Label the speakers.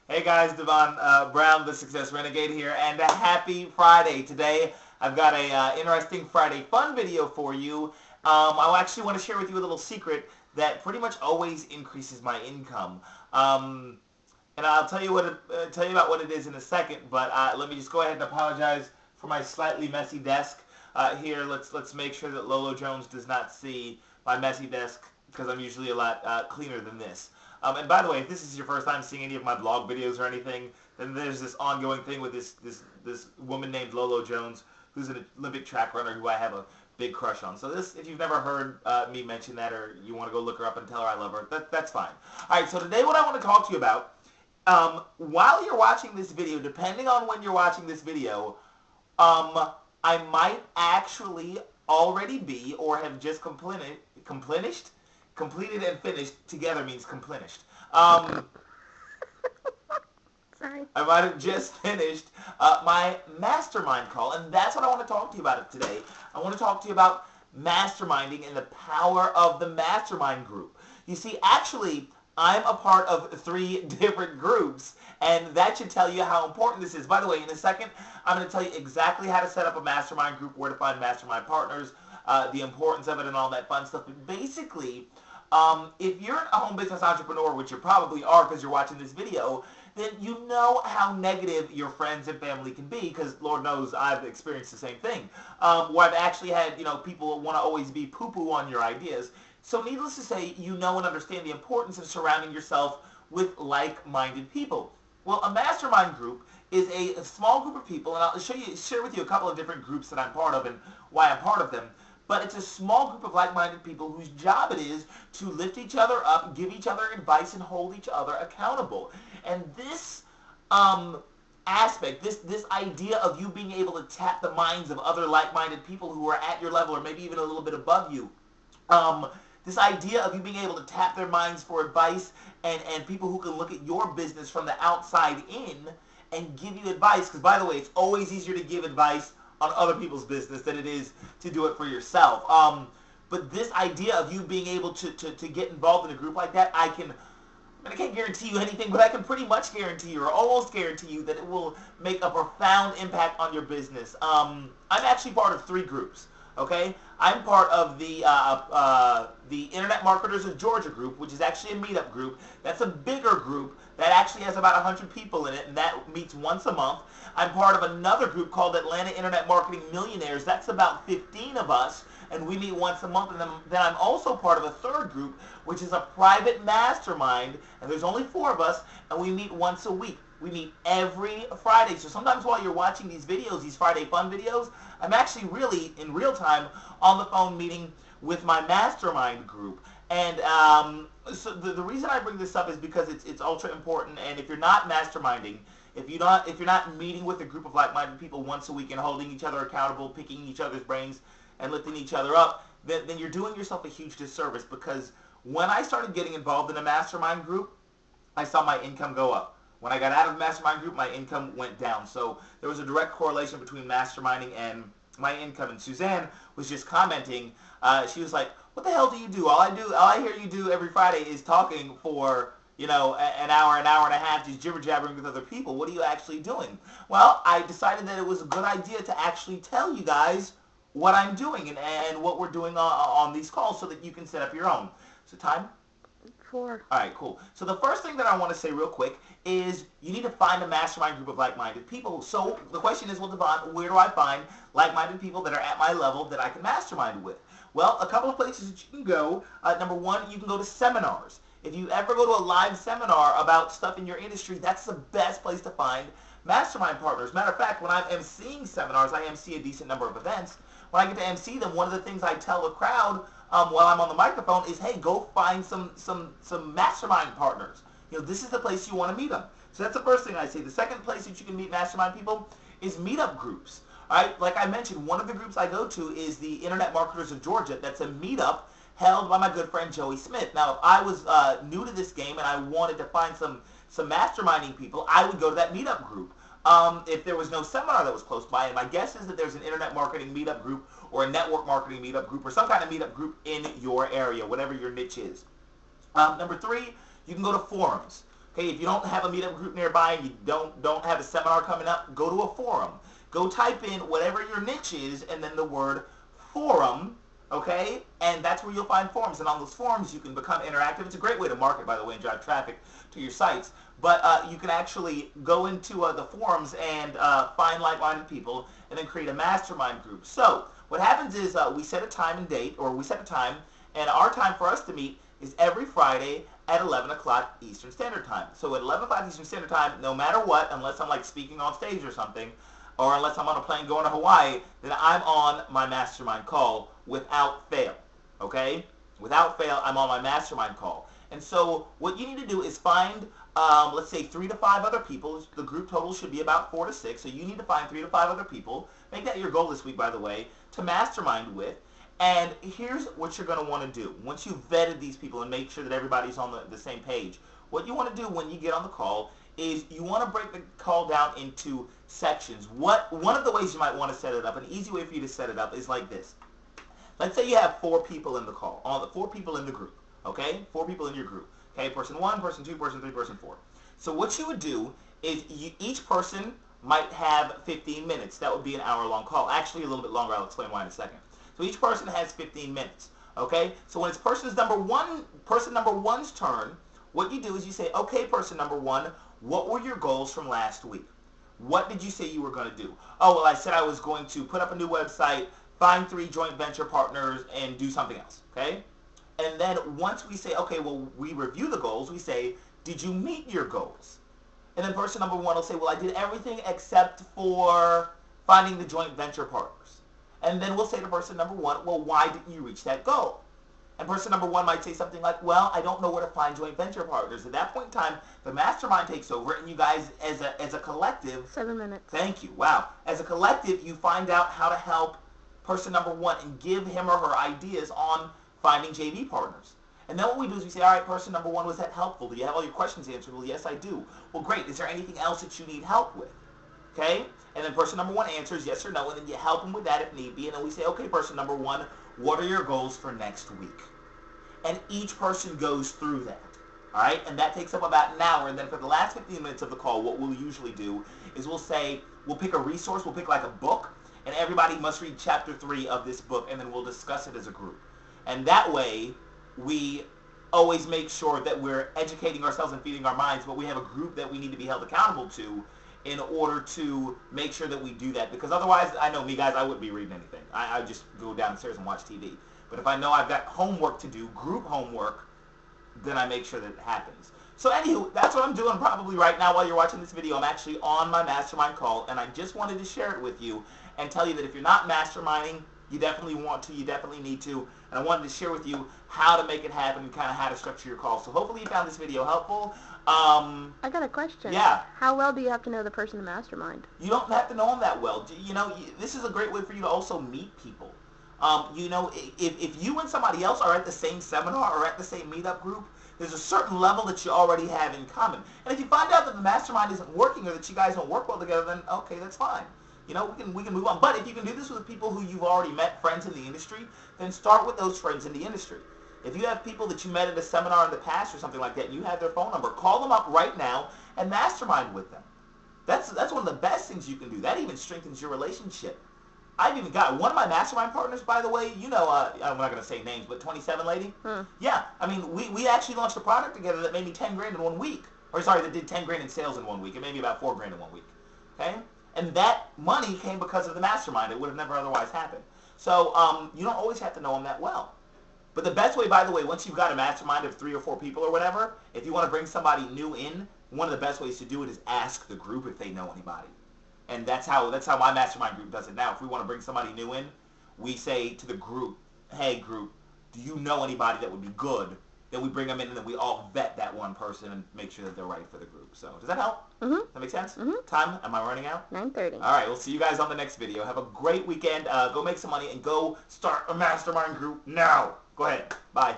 Speaker 1: Hey guys, Devon Brown, the Success Renegade here, and a happy Friday. Today I've got a interesting Friday fun video for you. I actually want to share with you a little secret that pretty much always increases my income. Um, and I'll tell you tell you about what it is in a second. But let me just go ahead and apologize for my slightly messy desk here. Let's make sure that Lolo Jones does not see my messy desk because I'm usually a lot cleaner than this. And by the way, if this is your first time seeing any of my blog videos or anything, then there's this ongoing thing with this woman named Lolo Jones, who's an Olympic track runner who I have a big crush on. So this, if you've never heard me mention that, or you want to go look her up and tell her I love her, that's fine. All right. So today, what I want to talk to you about, while you're watching this video, depending on when you're watching this video, I might actually already be or have just completed and finished together means complenished.
Speaker 2: Sorry.
Speaker 1: I might have just finished my mastermind call, and that's what I want to talk to you about today. I want to talk to you about masterminding and the power of the mastermind group. You see, actually, I'm a part of 3 different groups, and that should tell you how important this is. By the way, in a second, I'm going to tell you exactly how to set up a mastermind group, where to find mastermind partners, the importance of it, and all that fun stuff. But basically, if you're a home business entrepreneur, which you probably are because you're watching this video, then you know how negative your friends and family can be, because Lord knows I've experienced the same thing, where I've actually had, people want to always be poo-poo on your ideas. So needless to say, you know and understand the importance of surrounding yourself with like-minded people. Well, a mastermind group is a small group of people, and I'll share with you a couple of different groups that I'm part of and why I'm part of them. But it's a small group of like-minded people whose job it is to lift each other up, give each other advice, and hold each other accountable. And this aspect, this idea of you being able to tap the minds of other like-minded people who are at your level or maybe even a little bit above you, this idea of you being able to tap their minds for advice and people who can look at your business from the outside in and give you advice, because by the way, it's always easier to give advice on other people's business than it is to do it for yourself. But this idea of you being able to get involved in a group like that, I can't guarantee you anything, but I can pretty much guarantee you, or almost guarantee you, that it will make a profound impact on your business. I'm actually part of 3 groups. Okay, I'm part of the Internet Marketers of Georgia group, which is actually a meetup group. That's a bigger group that actually has about 100 people in it, and that meets once a month. I'm part of another group called Atlanta Internet Marketing Millionaires. That's about 15 of us, and we meet once a month. And then I'm also part of a third group, which is a private mastermind, and there's only 4 of us, and we meet once a week. We meet every Friday. So sometimes while you're watching these videos, these Friday fun videos, I'm actually really, in real time, on the phone meeting with my mastermind group. And so the reason I bring this up is because it's ultra important. And if you're not masterminding, if you're not meeting with a group of like-minded people once a week and holding each other accountable, picking each other's brains, and lifting each other up, then you're doing yourself a huge disservice. Because when I started getting involved in a mastermind group, I saw my income go up. When I got out of the mastermind group, my income went down. So there was a direct correlation between masterminding and my income. And Suzanne was just commenting. She was like, "What the hell do you do? All I hear you do every Friday is talking for an hour and a half, just jibber jabbering with other people. What are you actually doing?" Well, I decided that it was a good idea to actually tell you guys what I'm doing and what we're doing on these calls, so that you can set up your own. So time.
Speaker 2: 4.
Speaker 1: All right, cool. So the first thing that I want to say real quick is you need to find a mastermind group of like-minded people. So the question is, well, Devon, where do I find like-minded people that are at my level that I can mastermind with? Well, a couple of places that you can go. Number one, you can go to seminars. If you ever go to a live seminar about stuff in your industry, that's the best place to find mastermind partners. Matter of fact, when I'm emceeing seminars, I MC a decent number of events. When I get to MC them, one of the things I tell the crowd while I'm on the microphone is, hey, go find some mastermind partners. This is the place you want to meet them. So that's the first thing I say. The second place that you can meet mastermind people is meetup groups. All right, like I mentioned, one of the groups I go to is the Internet Marketers of Georgia. That's a meetup held by my good friend Joey Smith. Now, if I was new to this game and I wanted to find some masterminding people, I would go to that meetup group. If there was no seminar that was close by, and my guess is that there's an internet marketing meetup group or a network marketing meetup group or some kind of meetup group in your area, whatever your niche is. Number 3, you can go to forums. Okay, if you don't have a meetup group nearby and you don't have a seminar coming up, go to a forum. Go type in whatever your niche is and then the word forum, okay? And that's where you'll find forums. And on those forums, you can become interactive. It's a great way to market, by the way, and drive traffic to your sites. But you can actually go into the forums and find like-minded people and then create a mastermind group. So what happens is we set a time and date, or we set a time, and our time for us to meet is every Friday at 11 o'clock Eastern Standard Time. So at 11 o'clock Eastern Standard Time, no matter what, unless I'm like speaking on stage or something, or unless I'm on a plane going to Hawaii, then I'm on my mastermind call without fail, okay? Without fail, I'm on my mastermind call. And so what you need to do is find, let's say 3 to 5 other people. The group total should be about 4 to 6. So you need to find 3 to 5 other people. Make that your goal this week, by the way, to mastermind with. And here's what you're going to want to do. Once you've vetted these people and make sure that everybody's on the same page, what you want to do when you get on the call is you want to break the call down into sections. One of the ways you might want to set it up, an easy way for you to set it up is like this. Let's say you have 4 people in the call, 4 people in the group, okay? 4 people in your group, okay? Person 1, person 2, person 3, person 4. So what you would do is each person might have 15 minutes. That would be an hour-long call. Actually, a little bit longer. I'll explain why in a second. So each person has 15 minutes, okay? So when it's person number one's turn, what you do is you say, okay, person number 1, what were your goals from last week? What did you say you were going to do? Oh, well, I said I was going to put up a new website, find 3 joint venture partners, and do something else, okay? And then once we say, okay, well, we review the goals, we say, did you meet your goals? And then person number 1 will say, well, I did everything except for finding the joint venture partners. And then we'll say to person number 1, well, why didn't you reach that goal? And person number 1 might say something like, well, I don't know where to find joint venture partners. At that point in time, the mastermind takes over, and you guys, as a collective...
Speaker 2: 7 minutes.
Speaker 1: Thank you. Wow. As a collective, you find out how to help person number 1 and give him or her ideas on finding JV partners. And then what we do is we say, all right, person number 1, was that helpful? Do you have all your questions answered? Well, yes, I do. Well, great. Is there anything else that you need help with? Okay? And then person number 1 answers yes or no, and then you help them with that if need be. And then we say, okay, person number 1, what are your goals for next week? And each person goes through that. All right? And that takes up about an hour. And then for the last 15 minutes of the call, what we'll usually do is we'll pick a resource. We'll pick like a book. And everybody must read chapter 3 of this book, and then we'll discuss it as a group. And that way, we always make sure that we're educating ourselves and feeding our minds, but we have a group that we need to be held accountable to in order to make sure that we do that. Because otherwise, I know me, guys, I wouldn't be reading anything. I just go downstairs and watch TV. But if I know I've got homework to do, group homework, then I make sure that it happens. So anywho, that's what I'm doing probably right now while you're watching this video. I'm actually on my mastermind call, and I just wanted to share it with you and tell you that if you're not masterminding, you definitely want to, you definitely need to. And I wanted to share with you how to make it happen and kind of how to structure your calls. So hopefully you found this video helpful.
Speaker 2: I got a question.
Speaker 1: Yeah.
Speaker 2: How well do you have to know the person to mastermind?
Speaker 1: You don't have to know them that well. You know, this is a great way for you to also meet people. You know, if you and somebody else are at the same seminar or at the same meetup group, there's a certain level that you already have in common. And if you find out that the mastermind isn't working or that you guys don't work well together, then okay, that's fine. You know, we can move on. But if you can do this with people who you've already met, friends in the industry, then start with those friends in the industry. If you have people that you met at a seminar in the past or something like that, and you have their phone number, call them up right now and mastermind with them. That's one of the best things you can do. That even strengthens your relationship. I've even got one of my mastermind partners, by the way, you know, I'm not going to say names, but 27 lady. Yeah, I mean, we actually launched a product together that made me 10 grand in 1 week. Or sorry, that did 10 grand in sales in 1 week. It made me about 4 grand in 1 week. Okay? And that money came because of the mastermind. It would have never otherwise happened. So you don't always have to know them that well. But the best way, by the way, once you've got a mastermind of 3 or 4 people or whatever, if you want to bring somebody new in, one of the best ways to do it is ask the group if they know anybody. And that's how my mastermind group does it now. If we want to bring somebody new in, we say to the group, hey group, do you know anybody that would be good? Then we bring them in and then we all vet that one person and make sure that they're right for the group. So does that help? Does that make sense? Time? Am I running out?
Speaker 2: 9:30.
Speaker 1: All right, we'll see you guys on the next video. Have a great weekend. Go make some money and go start a mastermind group now. Go ahead. Bye.